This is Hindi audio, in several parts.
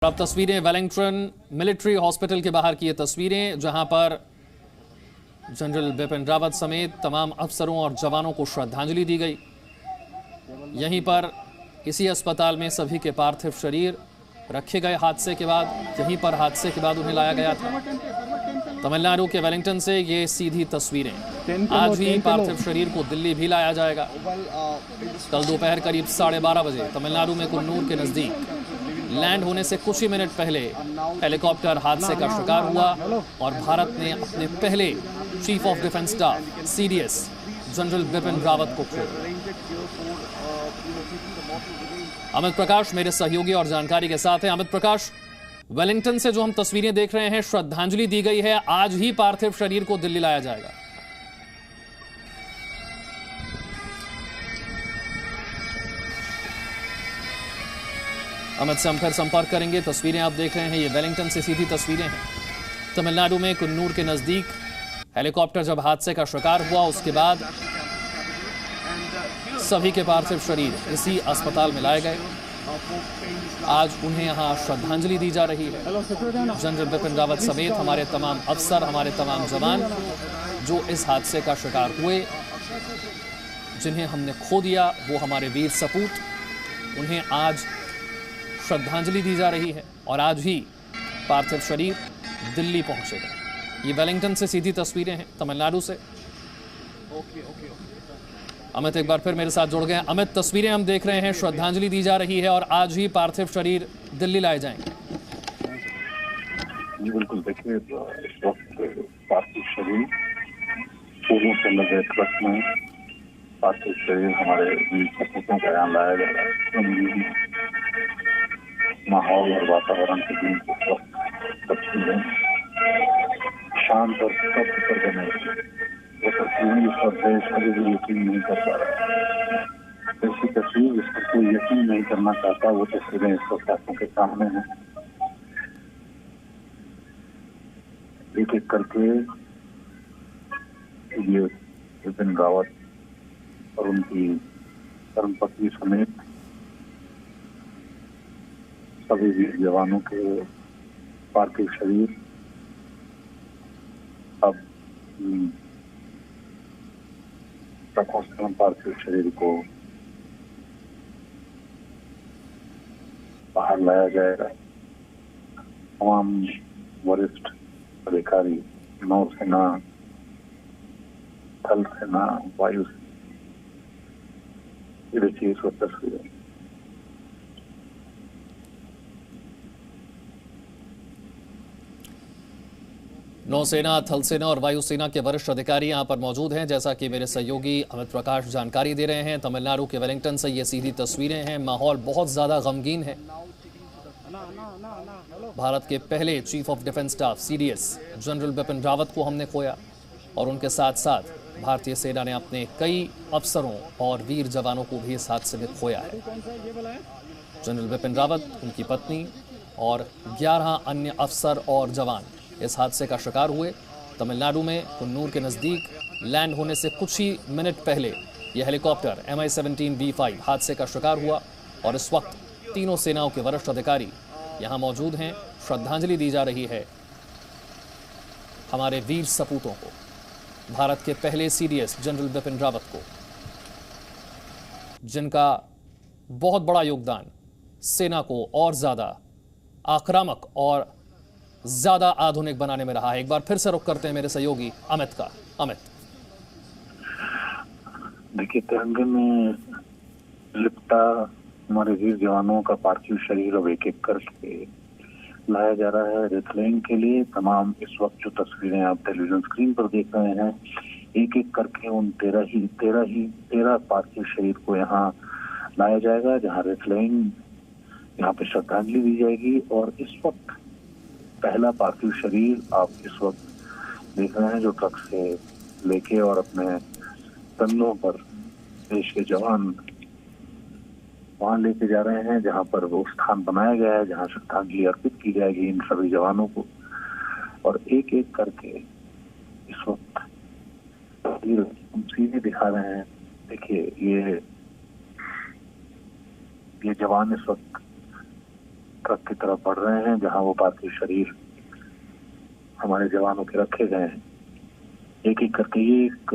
अब तस्वीरें वेलिंगटन मिलिट्री हॉस्पिटल के बाहर की ये तस्वीरें, जहां पर जनरल बिपिन रावत समेत तमाम अफसरों और जवानों को श्रद्धांजलि दी गई। यहीं पर इसी अस्पताल में सभी के पार्थिव शरीर रखे गए। हादसे के बाद यहीं पर हादसे के बाद उन्हें लाया गया था। तमिलनाडु के वेलिंगटन से ये सीधी तस्वीरें। आज ही पार्थिव शरीर को दिल्ली भी लाया जाएगा। कल दोपहर करीब 12:30 बजे तमिलनाडु में कुन्नूर के नजदीक लैंड होने से कुछ ही मिनट पहले हेलीकॉप्टर हादसे का शिकार हुआ और भारत ने अपने पहले chief of defence staff CDS general Bipin Rawat को खो दिया। अमित प्रकाश मेरे सहयोगी और जानकारी के साथ हैं। अमित प्रकाश, वेलिंगटन से जो हम तस्वीरें देख रहे हैं, श्रद्धांजलि दी गई है, आज ही पार्थिव शरीर को दिल्ली लाया जाएगा। अमित से हम फिर संपर्क करेंगे। तस्वीरें आप देख रहे हैं, ये वेलिंगटन से सीधी तस्वीरें हैं। तमिलनाडु में कुन्नूर के नजदीक हेलीकॉप्टर जब हादसे का शिकार हुआ, उसके बाद सभी के पार्थिव शरीर इसी अस्पताल में लाए गए। आज उन्हें यहां श्रद्धांजलि दी जा रही है। जनरल बिपिन रावत समेत हमारे तमाम अफसर, हमारे तमाम जवान जो इस हादसे का शिकार हुए, जिन्हें हमने खो दिया, वो हमारे वीर सपूत, उन्हें आज श्रद्धांजलि दी जा रही है और आज ही पार्थिव शरीर दिल्ली पहुंचेगा। ये वेलिंगटन से सीधी तस्वीरें हैं तमिलनाडु से। अमित एक बार फिर मेरे साथ जुड़ गए। अमित, तस्वीरें हम देख रहे हैं, श्रद्धांजलि दी जा रही है और आज ही पार्थिव शरीर दिल्ली लाए जाएंगे। जी बिल्कुल, देखिए इस वक्त पार्थिव शरीर फूलों से लगे ट्रक में पार्थिव शरीर हमारे वीर सपूतों का यहाँ लाया जा रहा है। माहौल और वातावरण के बीच इस वक्त तस्वीरें शांत और स्तब्ध कर बने। वो तस्वीरें इस वक्त देश कभी भी यकीन नहीं कर पा रहा। ऐसी तस्वीर जिस पर कोई यकीन नहीं करना चाहता, वो तस्वीरें इस वक्त आंखों के सामने हैं। एक एक करके ये बिपिन रावत और उनकी धर्मपत्नी समेत सभी वीर जवानों के पार्थिव शरीर अब पार्थिव शरीर को बाहर लाया जाएगा। तमाम वरिष्ठ अधिकारी, नौसेना, थल सेना, वायु सेना, ये देखिए इस वक्त तस्वीरें। नौसेना, थल सेना और वायुसेना के वरिष्ठ अधिकारी यहां पर मौजूद हैं। जैसा कि मेरे सहयोगी अमित प्रकाश जानकारी दे रहे हैं, तमिलनाडु के वेलिंगटन से ये सीधी तस्वीरें हैं। माहौल बहुत ज्यादा गमगीन है। भारत के पहले chief of defence staff CDS general Bipin Rawat को हमने खोया और उनके साथ साथ भारतीय सेना ने अपने कई अफसरों और वीर जवानों को भी इस हादसे में खोया है। जनरल बिपिन रावत, उनकी पत्नी और 11 अन्य अफसर और जवान इस हादसे का शिकार हुए। तमिलनाडु में कुन्नूर के नज़दीक लैंड होने से कुछ ही मिनट पहले यह हेलीकॉप्टर MI-17 V5 हादसे का शिकार हुआ और इस वक्त तीनों सेनाओं के वरिष्ठ अधिकारी यहां मौजूद हैं। श्रद्धांजलि दी जा रही है हमारे वीर सपूतों को, भारत के पहले सीडीएस जनरल बिपिन रावत को, जिनका बहुत बड़ा योगदान सेना को और ज्यादा आक्रामक और ज्यादा आधुनिक बनाने में रहा है। एक बार फिर से रुख करते हैं मेरे सहयोगी अमित का। अमित, देखिए, तिरंगे में लिपटा हमारे वीर जवानों का पार्थिव शरीर अब एक एक करके लाया जा रहा है रेतलेंग के लिए। तमाम इस वक्त जो तस्वीरें आप टेलीविजन स्क्रीन पर देख रहे हैं, एक एक करके उन 13 पार्थिव शरीर को यहाँ लाया जाएगा, जहाँ रेतलेंग, यहाँ पे श्रद्धांजलि दी जाएगी। और इस वक्त पहला पार्थिव शरीर आप इस वक्त देख रहे हैं, जो ट्रक से लेके और अपने कंधों पर देश के जवान वहां लेके जा रहे हैं, जहां पर वो स्थान बनाया गया है जहां श्रद्धांजलि अर्पित की जाएगी इन सभी जवानों को। और एक एक करके इस वक्त हम सीधे दिखा रहे हैं। देखिए, ये जवान इस वक्त ट्रक की तरफ बढ़ रहे हैं जहां वो पार्थिव शरीर हमारे जवानों के रखे गए हैं। एक एक करके ये एक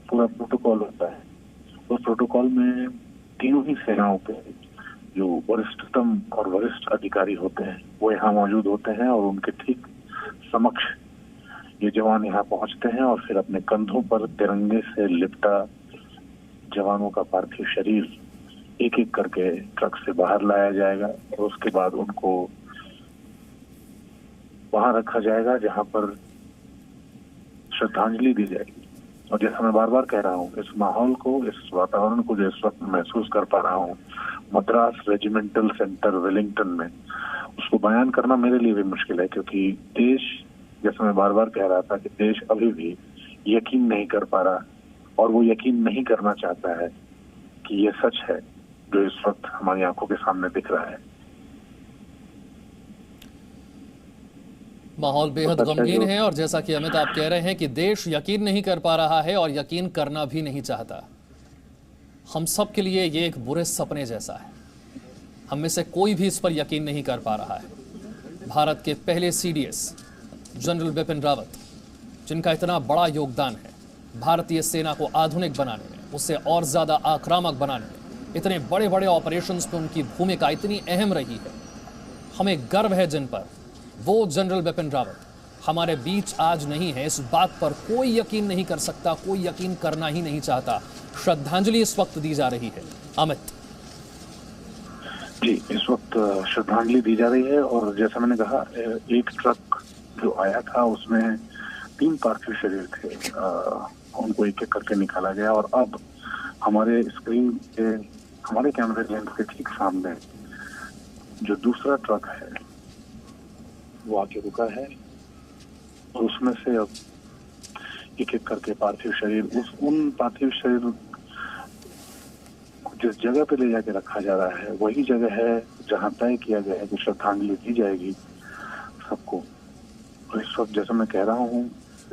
पूरा प्रोटोकॉल होता है। उस प्रोटोकॉल में तीनों ही सेनाओं के जो वरिष्ठतम और वरिष्ठ अधिकारी होते हैं वो यहाँ मौजूद होते हैं और उनके ठीक समक्ष ये जवान यहाँ पहुंचते हैं और फिर अपने कंधों पर तिरंगे से लिपटा जवानों का पार्थिव शरीर एक एक करके ट्रक से बाहर लाया जाएगा और उसके बाद उनको वहां रखा जाएगा जहां पर श्रद्धांजलि दी जाएगी। और जैसा मैं बार बार कह रहा हूँ, इस माहौल को, इस वातावरण को जो इस वक्त महसूस कर पा रहा हूँ मद्रास रेजिमेंटल सेंटर वेलिंगटन में, उसको बयान करना मेरे लिए भी मुश्किल है, क्योंकि देश, जैसा मैं बार बार कह रहा था कि देश अभी भी यकीन नहीं कर पा रहा और वो यकीन नहीं करना चाहता है कि ये सच है जो इस वक्त हमारी आंखों के सामने दिख रहा है। माहौल बेहद गमगीन है और जैसा कि अमित आप कह रहे हैं कि देश यकीन नहीं कर पा रहा है और यकीन करना भी नहीं चाहता। हम सब के लिए ये एक बुरे सपने जैसा है। हम में से कोई भी इस पर यकीन नहीं कर पा रहा है। भारत के पहले सीडीएस जनरल बिपिन रावत, जिनका इतना बड़ा योगदान है भारतीय सेना को आधुनिक बनाने में, उसे और ज्यादा आक्रामक बनाने में, इतने बड़े बड़े ऑपरेशंस में उनकी भूमिका इतनी अहम रही है। हमें गर्व है जिन पर। वो जनरल बिपिन रावत हमारे बीच आज नहीं है, इस बात पर कोई यकीन नहीं कर सकता, कोई यकीन करना ही नहीं चाहता। श्रद्धांजलि इस वक्त दी जा रही है। अमित जी, इस वक्त श्रद्धांजलि दी जा रही है और जैसा मैंने कहा, एक ट्रक जो आया था उसमें 3 पार्थिव शरीर थे, उनको एक एक करके निकाला गया और अब हमारे स्क्रीन के, हमारे कैमरे लेंस के ठीक सामने जो दूसरा ट्रक है वो आके रुका है और उसमें से अब एक एक करके पार्थिव शरीर, उन पार्थिव शरीर जिस जगह पे ले जाके रखा जा रहा है वही जगह है जहां तय किया गया है कि श्रद्धांजलि दी जाएगी सबको। और इस वक्त जैसा मैं कह रहा हूँ,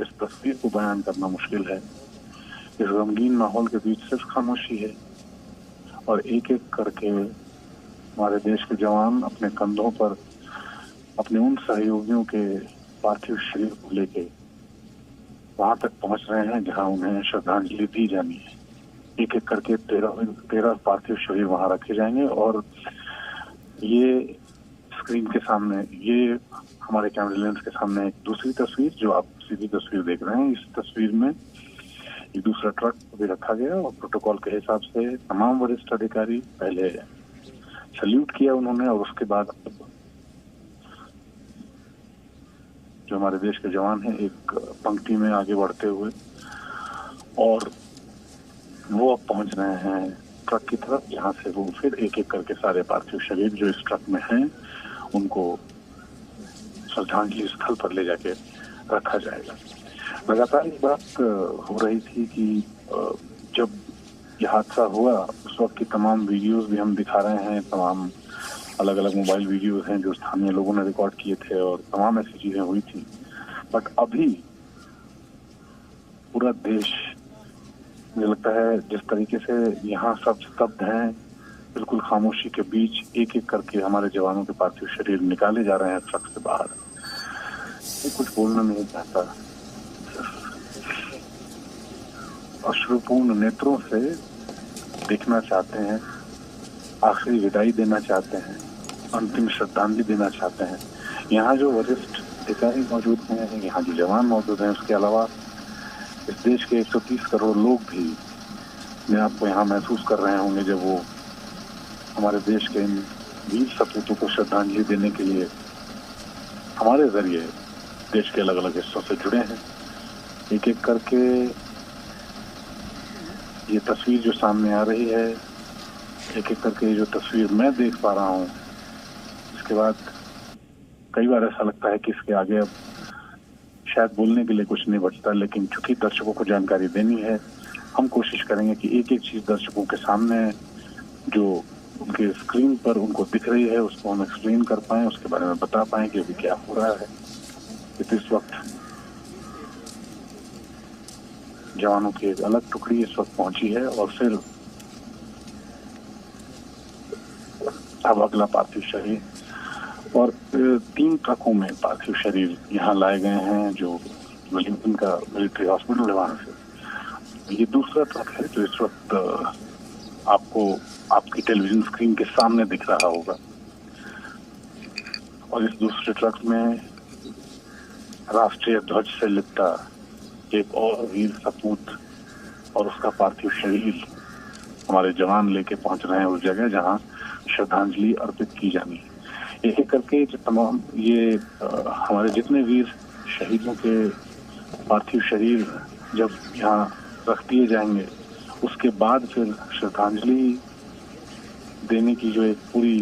इस तस्वीर को बयान करना मुश्किल है। इस गमगीन माहौल के बीच सिर्फ खामोशी है और एक एक करके हमारे देश के जवान अपने कंधों पर अपने उन सहयोगियों के पार्थिव शरीर को लेके वहां तक पहुंच रहे हैं जहां उन्हें श्रद्धांजलि दी जानी है। एक एक करके 13 पार्थिव शरीर वहां रखे जाएंगे और ये स्क्रीन के सामने, ये हमारे कैमरे लेंस के सामने एक दूसरी तस्वीर, जो आप सीधी तस्वीर देख रहे हैं, इस तस्वीर में एक दूसरा ट्रक भी रखा गया और प्रोटोकॉल के हिसाब से तमाम वरिष्ठ अधिकारी पहले सल्यूट किया उन्होंने और उसके बाद जो हमारे देश के जवान हैं एक पंक्ति में आगे बढ़ते हुए और वो अब पहुंच रहे हैं ट्रक की तरफ, जहां से वो फिर एक एक करके सारे पार्थिव शरीर जो इस ट्रक में हैं उनको श्रद्धांजलि स्थल पर ले जाके रखा जाएगा। लगातार ये बात हो रही थी कि जब ये हादसा हुआ उस वक्त की तमाम वीडियोस भी हम दिखा रहे हैं, तमाम अलग अलग मोबाइल वीडियोस हैं जो स्थानीय लोगों ने रिकॉर्ड किए थे और तमाम ऐसी चीजें हुई थी। बट अभी पूरा देश, मुझे लगता है जिस तरीके से यहाँ सब स्तब्ध हैं, बिल्कुल खामोशी के बीच एक एक करके हमारे जवानों के पार्थिव शरीर निकाले जा रहे हैं ट्रक से बाहर, ये कुछ बोलना नहीं चाहता। अश्रुपूर्ण नेत्रों से देखना चाहते हैं, आखिरी विदाई देना चाहते हैं, अंतिम श्रद्धांजलि देना चाहते हैं। यहाँ जो वरिष्ठ अधिकारी मौजूद हैं, यहाँ जो जवान मौजूद हैं, उसके अलावा इस देश के 130 करोड़ लोग भी अपने आप को यहाँ महसूस कर रहे होंगे जब वो हमारे देश के इन वीर सपूतों को श्रद्धांजलि देने के लिए हमारे जरिए देश के अलग अलग हिस्सों से जुड़े हैं। एक एक करके ये तस्वीर जो सामने आ रही है, एक एक करके जो तस्वीर मैं देख पा रहा हूँ, इसके बाद कई बार ऐसा लगता है कि इसके आगे अब शायद बोलने के लिए कुछ नहीं बचता, लेकिन चूंकि दर्शकों को जानकारी देनी है, हम कोशिश करेंगे कि एक एक चीज दर्शकों के सामने जो उनके स्क्रीन पर उनको दिख रही है उसको हम एक्सप्लेन कर पाएं, उसके बारे में बता पाएं कि अभी क्या हो रहा है। इस वक्त जवानों की एक अलग टुकड़ी इस वक्त पहुंची है और फिर अब अगला पार्थिव शरीर 3 ट्रकों में पार्थिव शरीर यहाँ लाए गए हैं, जो वेलिंगटन का मिलिट्री हॉस्पिटल है वहां से। ये दूसरा ट्रक है जो इस वक्त आपको आपकी टेलीविजन स्क्रीन के सामने दिख रहा होगा। और इस दूसरे ट्रक में राष्ट्रीय ध्वज से लिपटा एक और वीर सपूत और उसका पार्थिव शरीर हमारे जवान लेके पहुंच रहे हैं उस जगह जहां श्रद्धांजलि अर्पित की जानी है। एक एक करके जो तमाम ये हमारे जितने वीर शहीदों के पार्थिव शरीर जब यहाँ रख दिए जाएंगे, उसके बाद फिर श्रद्धांजलि देने की जो एक पूरी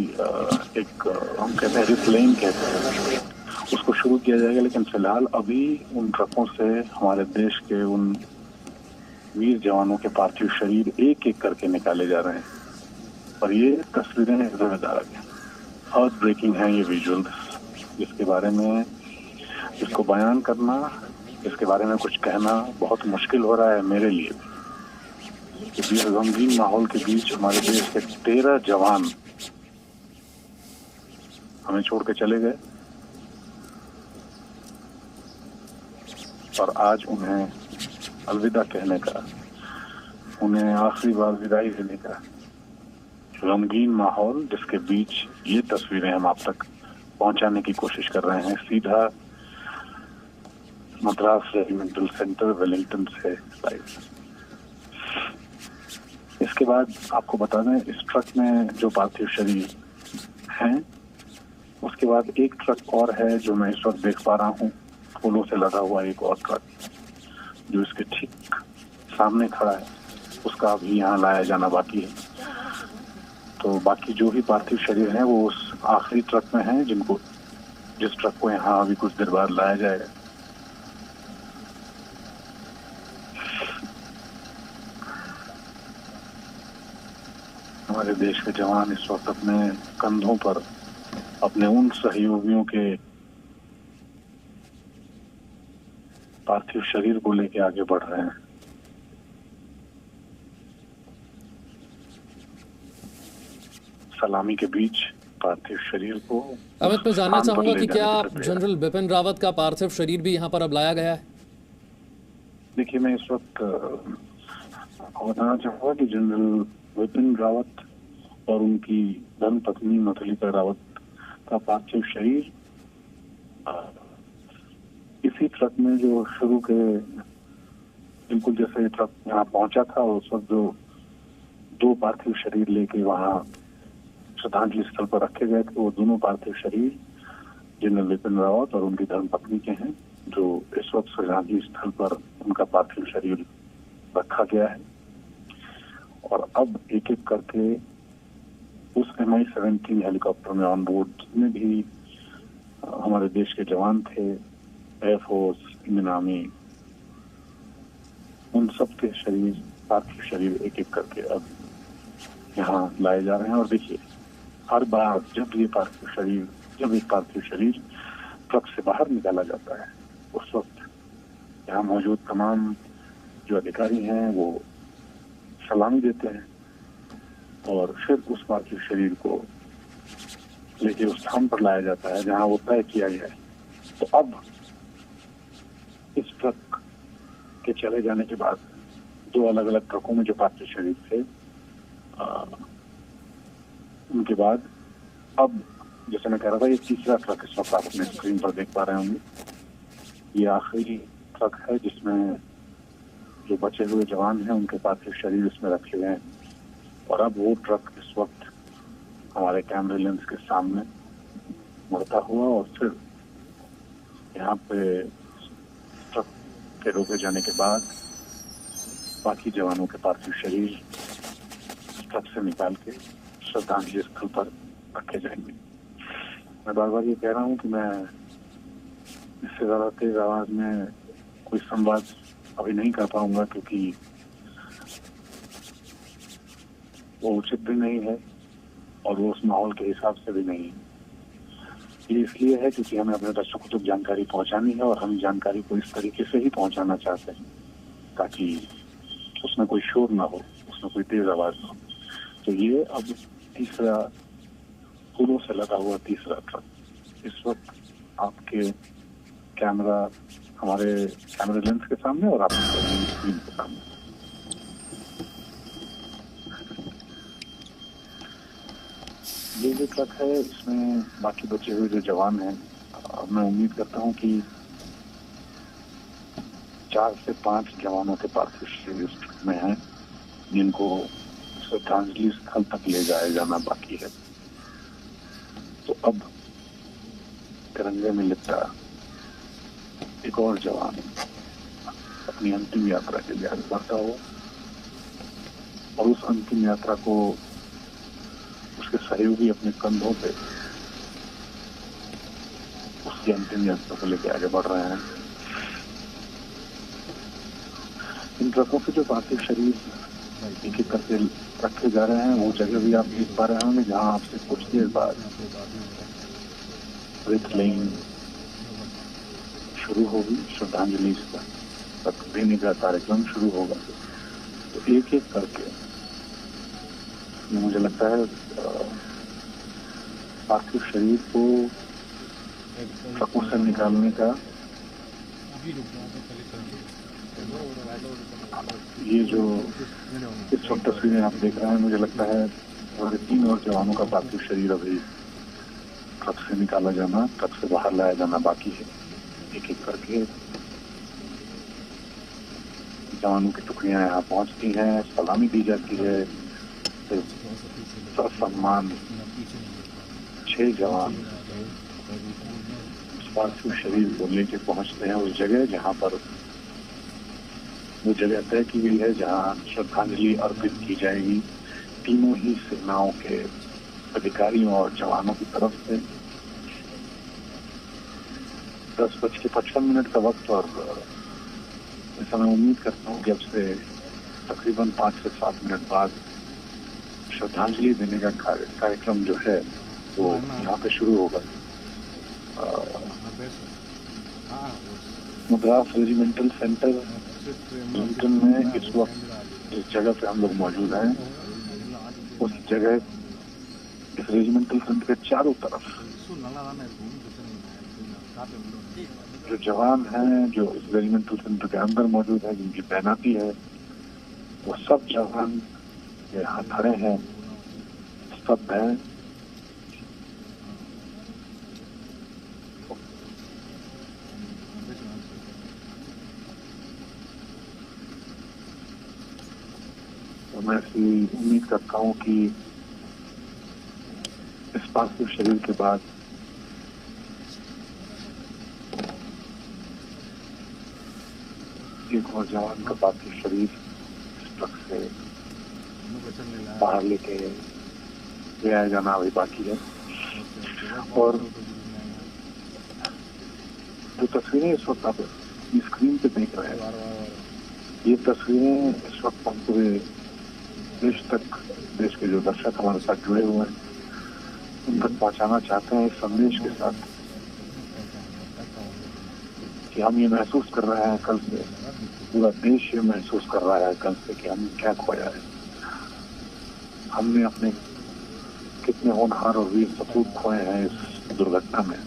एक हम कहते हैं रिप्लेइंग कहते हैं, उसको शुरू किया जाएगा। लेकिन फिलहाल अभी उन ट्रकों से हमारे देश के उन वीर जवानों के पार्थिव शरीर एक एक करके निकाले जा रहे हैं। और ये तस्वीरें हृदयद्वारक हैं, हार्ट ब्रेकिंग है ये विजुअल्स, जिसके बारे में इसको बयान करना, इसके बारे में कुछ कहना बहुत मुश्किल हो रहा है मेरे लिए भी। क्योंकि गमगीन माहौल के बीच हमारे देश के 13 जवान हमें छोड़ के चले गए और आज उन्हें अलविदा कहने का, उन्हें आखिरी बार विदाई देने का गमगीन माहौल, जिसके बीच ये तस्वीरें हम आप तक पहुंचाने की कोशिश कर रहे हैं सीधा मद्रास रेजिमेंटल सेंटर वेलिंगटन से लाइव। इसके बाद आपको बता दें, इस ट्रक में जो पार्थिव शरीर हैं, उसके बाद एक ट्रक और है जो मैं इस वक्त देख पा रहा हूँ, फूलों से लदा हुआ एक और ट्रक जो इसके ठीक सामने खड़ा है, उसका अभी यहाँ लाया जाना बाकी है। तो बाकी जो भी पार्थिव शरीर हैं वो उस आखिरी ट्रक में हैं, जिस ट्रक को यहाँ अभी कुछ देर बाद लाया जाएगा। हमारे देश के जवान इस वक्त अपने कंधों पर अपने उन सहयोगियों के पार्थिव शरीर को लेके आगे बढ़ रहे हैं। सलामी के बीच पार्थिव शरीर को अमित, मैं जानना चाहूंगा कि क्या जनरल बिपिन रावत का पार्थिव शरीर भी यहाँ पर अब लाया गया है? देखिए, मैं इस वक्त बताना चाहूंगा कि जनरल बिपिन रावत और उनकी धर्म पत्नी मथुलिका रावत का पार्थिव शरीर इसी ट्रक में जो शुरू के बिल्कुल जैसे ट्रक यहाँ पहुंचा था, उस वक्त जो 2 पार्थिव शरीर लेके वहाँ श्रद्धांजलि स्थल पर रखे गए थे, वो दोनों पार्थिव शरीर जनरल बिपिन रावत और उनकी धर्मपत्नी के हैं, जो इस वक्त श्रद्धांजलि स्थल पर उनका पार्थिव शरीर रखा गया है। और अब एक एक करके उस MI-17 हेलीकॉप्टर में ऑन बोर्ड जितने भी हमारे देश के जवान थे, एयरफोर्स, इंडियन आर्मी, उन सब के शरीर, पार्थिव शरीर एक एक करके अब यहाँ लाए जा रहे हैं। और देखिए, हर बार जब एक पार्थिव शरीर ट्रक से बाहर निकाला जाता है, उस वक्त यहाँ मौजूद तमाम जो अधिकारी हैं वो सलामी देते हैं और फिर उस पार्थिव शरीर को लेके उस स्थान पर लाया जाता है जहाँ वो तय किया गया है। तो अब इस ट्रक के चले जाने के बाद 2 अलग अलग ट्रकों में जो पार्थिव शरीर थे, उनके बाद अब जैसे मैं कह रहा था, ये तीसरा ट्रक इस वक्त आप अपने स्क्रीन पर देख पा रहे होंगे। ये आखिरी ट्रक है जिसमें जो बचे हुए जवान हैं उनके पार्थिव शरीर इसमें रखे गए हैं। और अब वो ट्रक इस वक्त हमारे कैमरे लेंस के सामने मुड़ता हुआ और फिर यहाँ पे ट्रक के रोके जाने के बाद बाकी जवानों के पार्थिव शरीर ट्रक से निकाल के श्रद्धांजलि स्थल पर रखे जाएंगे। मैं बार बार ये कह रहा हूँ कि मैं इससे ज्यादा तेज आवाज में कोई संवाद अभी नहीं कर पाऊंगा, क्योंकि वो उचित भी नहीं है और वो उस माहौल के हिसाब से भी नहीं है। ये इसलिए है क्योंकि हमें अपने दर्शकों तक जानकारी पहुंचानी है और हम जानकारी को इस तरीके से ही पहुंचाना चाहते हैं ताकि उसमें कोई शोर ना हो, उसमें कोई तेज आवाज ना हो। तो ये अब तीसरा फूलों से लगा हुआ तीसरा ट्रक इस वक्त आपके कैमरा, हमारे कैमरा लेंस के सामने और आपकी स्क्रीन के सामने। ये जो ट्रक है इसमें बाकी बचे हुए जो जवान हैं, मैं उम्मीद करता हूं कि 4 से 5 जवानों के पार्थिव शरीर इस ट्रक में हैं, जिनको श्रद्धांजलि स्थल तक ले जाया जाना बाकी है। तो अब तिरंगे में लिपटा एक और जवान अपनी अंतिम यात्रा के लिए आगे बढ़ता हो और उस अंतिम यात्रा को उसके सहयोगी अपने कंधों पे उसकी अंतिम यात्रा को लेकर आगे बढ़ रहे हैं। इन ट्रकों के जो पार्थिव शरीर एक एक करके रखे जा रहे हैं, वो जगह भी आप देख पा रहे होंगे जहां आपसे कुछ देर बाद रेत लेइंग शुरू होगी, श्रद्धांजलि तक देने का कार्यक्रम शुरू होगा। तो एक एक करके मुझे लगता है पार्थिव शरीर को ट्रकों से निकालने का ये जो इस वक्त तस्वीरें आप देख रहे हैं, मुझे लगता है हमारे 3 और जवानों का पार्थिव शरीर अभी ट्रक से निकाला जाना, ट्रक से बाहर लाया जाना बाकी है। एक एक करके जवानों की टुकड़ियां यहाँ पहुंचती हैं, सलामी दी जाती है, सम्मान 6 जवान पार्थिव शरीर को लेके पहुंचते हैं उस जगह जहां पर वो जगह तय की गई है, जहां श्रद्धांजलि अर्पित की जाएगी तीनों ही सेनाओं के अधिकारियों और जवानों की तरफ से। 10:55 का वक्त और ऐसा मैं उम्मीद करता हूँ कि अब से तकरीबन 5 से 7 मिनट बाद श्रद्धांजलि देने का कार्यक्रम जो है वो यहाँ पे शुरू होगा। मद्रास रेजिमेंटल सेंटर लंदन में इस वक्त जिस जगह पे हम लोग मौजूद हैं, उस जगह इस रेजिमेंटल सेंटर के चारों तरफ जो जवान हैं, जो इस रेजिमेंटल सेंटर के अंदर मौजूद है, जिनकी तैनाती है, वो सब जवान यहाँ खड़े हैं, सब हैं। तो मैं ऐसी उम्मीद करता हूँ कि इस पार्थिव शरीर के बाद एक और जवान का पार्थिव शरीर इस ट्रक से बाहर लेके ले आया जाना अभी बाकी है। और जो तस्वीरें इस वक्त आप स्क्रीन पे देख रहे हैं, ये तस्वीरें इस वक्त हम पूरे देश तक, देश के जो दर्शक हमारे साथ जुड़े हुए हैं, उन तक पहुंचाना चाहते हैं इस संदेश के साथ कि हम ये महसूस कर रहे हैं कल से, पूरा देश ये महसूस कर रहा है कल से कि हमने क्या खोया है। हमने अपने कितने होनहार और वीर सपूत खोए हैं इस दुर्घटना में।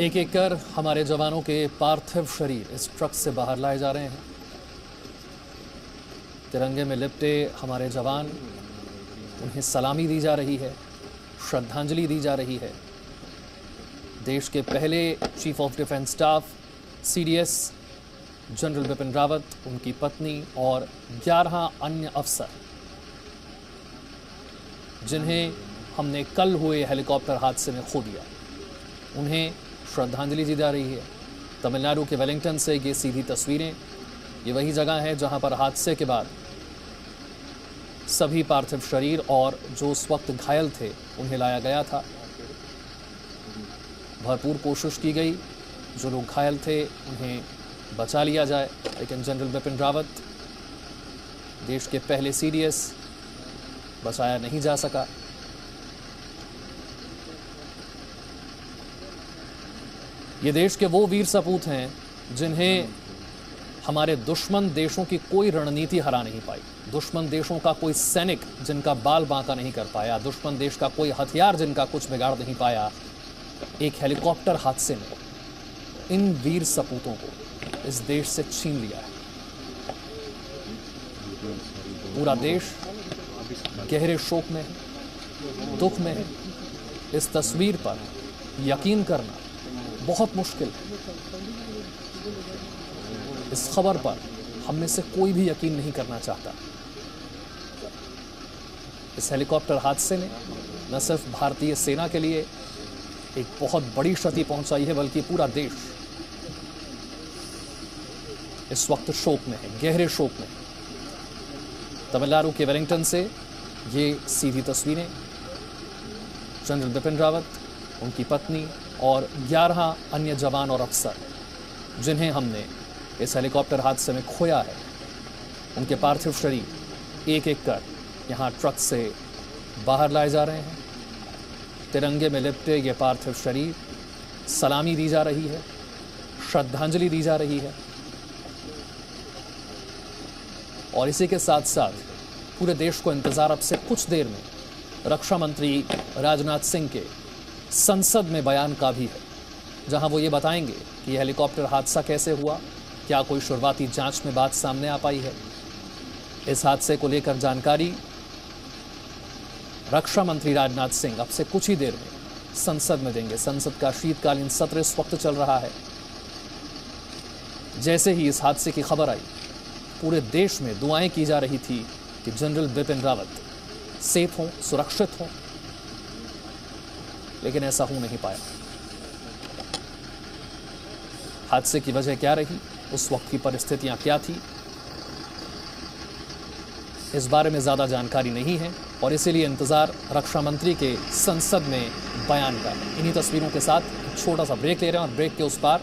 एक एक कर हमारे जवानों के पार्थिव शरीर इस ट्रक से बाहर लाए जा रहे हैं। तिरंगे में लिपटे हमारे जवान, उन्हें सलामी दी जा रही है, श्रद्धांजलि दी जा रही है। देश के पहले chief of defence staff CDS general Bipin Rawat, उनकी पत्नी और 11 अन्य अफसर, जिन्हें हमने कल हुए हेलीकॉप्टर हादसे में खो दिया, उन्हें श्रद्धांजलि दी जा रही है। तमिलनाडु के वेलिंगटन से ये सीधी तस्वीरें, ये वही जगह है जहां पर हादसे के बाद सभी पार्थिव शरीर और जो उस वक्त घायल थे उन्हें लाया गया था। भरपूर कोशिश की गई, जो लोग घायल थे उन्हें बचा लिया जाए, लेकिन जनरल बिपिन रावत, देश के पहले CDS, बचाया नहीं जा सका। ये देश के वो वीर सपूत हैं जिन्हें हमारे दुश्मन देशों की कोई रणनीति हरा नहीं पाई, दुश्मन देशों का कोई सैनिक जिनका बाल बांका नहीं कर पाया, दुश्मन देश का कोई हथियार जिनका कुछ बिगाड़ नहीं पाया। एक हेलीकॉप्टर हादसे में इन वीर सपूतों को इस देश से छीन लिया है। पूरा देश गहरे शोक में है, दुख में है। इस तस्वीर पर यकीन करना बहुत मुश्किल है। इस खबर पर हम में से कोई भी यकीन नहीं करना चाहता। इस हेलीकॉप्टर हादसे ने न सिर्फ भारतीय सेना के लिए एक बहुत बड़ी क्षति पहुंचाई है, बल्कि पूरा देश इस वक्त शोक में है, गहरे शोक में। तमिलनाडु के वेलिंगटन से ये सीधी तस्वीरें जनरल बिपिन रावत, उनकी पत्नी और 11 अन्य जवान और अफसर जिन्हें हमने इस हेलीकॉप्टर हादसे में खोया है, उनके पार्थिव शरीर एक एक कर यहाँ ट्रक से बाहर लाए जा रहे हैं। तिरंगे में लिपटे ये पार्थिव शरीर सलामी दी जा रही है, श्रद्धांजलि दी जा रही है। और इसी के साथ साथ पूरे देश को इंतजार अब से कुछ देर में रक्षा मंत्री राजनाथ सिंह के संसद में बयान का भी है, जहां वो ये बताएंगे कि यह हेलीकॉप्टर हादसा कैसे हुआ, क्या कोई शुरुआती जांच में बात सामने आ पाई है। इस हादसे को लेकर जानकारी रक्षा मंत्री राजनाथ सिंह अब से कुछ ही देर में संसद में देंगे। संसद का शीतकालीन सत्र इस वक्त चल रहा है। जैसे ही इस हादसे की खबर आई, पूरे देश में दुआएं की जा रही थी कि जनरल बिपिन रावत सेफ हों, सुरक्षित हों, लेकिन ऐसा हो नहीं पाया। हादसे की वजह क्या रही, उस वक्त की परिस्थितियां क्या थी, इस बारे में ज्यादा जानकारी नहीं है और इसीलिए इंतजार रक्षा मंत्री के संसद में बयान का। इन्हीं तस्वीरों के साथ छोटा सा ब्रेक ले रहे हैं और ब्रेक के उस पार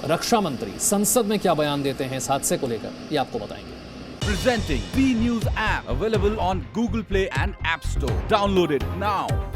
रक्षा मंत्री संसद में क्या बयान देते हैं इस हादसे को लेकर, ये आपको बताएंगे। Presenting V News app available on Google Play and App Store. Download it now.